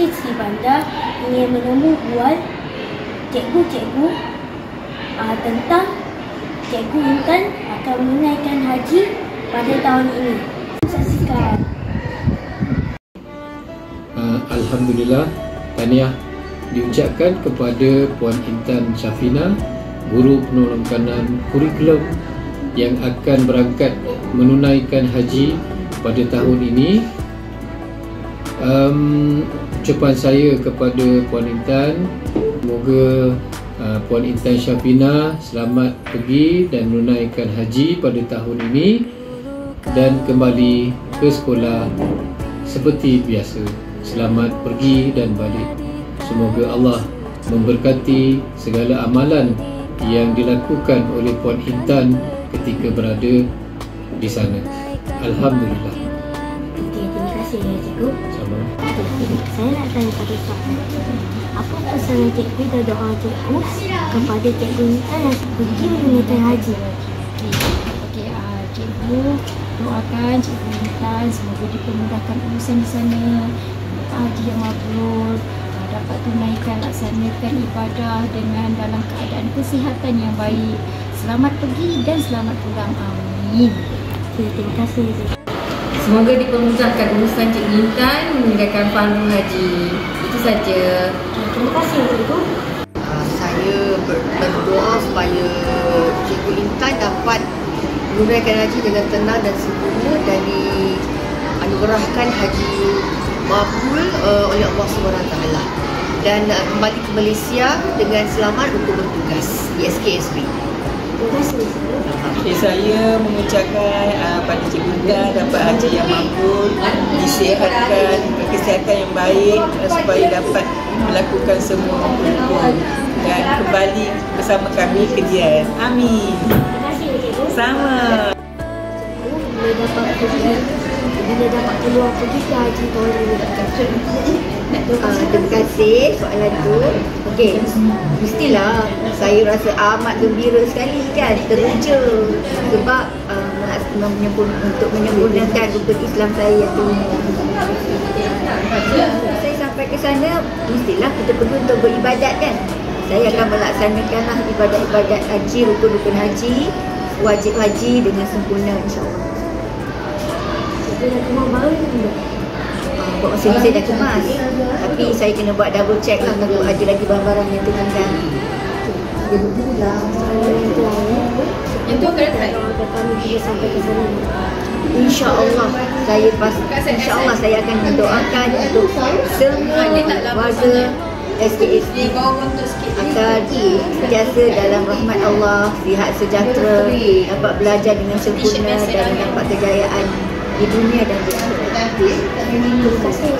Masjid Sri Bandar ingin menemu bual cikgu-cikgu tentang Cikgu Intan akan menunaikan haji pada tahun ini. Saksikan. Alhamdulillah, tahniah diucapkan kepada Puan Intan Syafina, Guru Penolong Kanan Kurikulum yang akan berangkat menunaikan haji pada tahun ini. Ucapan saya kepada Puan Intan, semoga Puan Intan Syafina selamat pergi dan menunaikan haji pada tahun ini dan kembali ke sekolah seperti biasa. Selamat pergi dan balik. Semoga Allah memberkati segala amalan yang dilakukan oleh Puan Intan ketika berada di sana. Alhamdulillah. Okey, terima kasih ya cikgu. Sama. Saya nak tanya satu soalan. Apa pesanan cikgu dan doa cikgu kepada Cikgu Intan yang pergi menunaikan haji? Okey, cikgu doakan Cikgu Intan semoga dipermudahkan urusan di sana, haji yang mabrur, dapat tunaikan laksanakan ibadah dengan dalam keadaan kesihatan yang baik. Selamat pergi dan selamat pulang. Amin. Okey, terima kasih cikgu. Semoga dipermudahkan urusan Cikgu Intan menunaikan fardu haji. Itu saja. Terima kasih cikgu. Saya berdoa supaya Cikgu Intan dapat menunaikan haji dengan tenang dan sempurna dan dianugerahkan haji mabrur oleh Allah SWT dan kembali ke Malaysia dengan selamat untuk bertugas di SKSB. Terima kasih cikgu. Okay, saya mengucapkan pada Cikgu Intan dapat haji yang mabrur, disihatkan, kesihatan yang baik supaya dapat melakukan semua rukun dan kembali bersama kami ke JS. Amin. Terima kasih cikgu. Sama. Bila dapat keluar pergi ke haji tahun ini. Terima kasih soalan tu. Okey, mestilah saya rasa amat gembira sekali kan, teruja sebab untuk menyempurnakan rukun Islam saya yang kelima. Saya sampai ke sana, mestilah kita perlu untuk beribadat kan. Saya akan melaksanakanlah ibadat-ibadat haji, rukun-rukun haji, wajib haji dengan sempurna insya-Allah. Bila kemas baru ni Buat masa ni saya dah kemas, tapi saya kena buat double check lah kalau ada lagi barang-barang yang tertinggal. dia berbulan yang lain. Yang tu akan datang. Kami bila sampai ke sana. InsyaAllah InsyaAllah saya akan mendoakan untuk semua warga SKSB akan sentiasa dalam rahmat Allah, sihat sejahtera, dapat belajar dengan sempurna dan dapat kejayaan di dunia dan di akhirat. Terima kasih.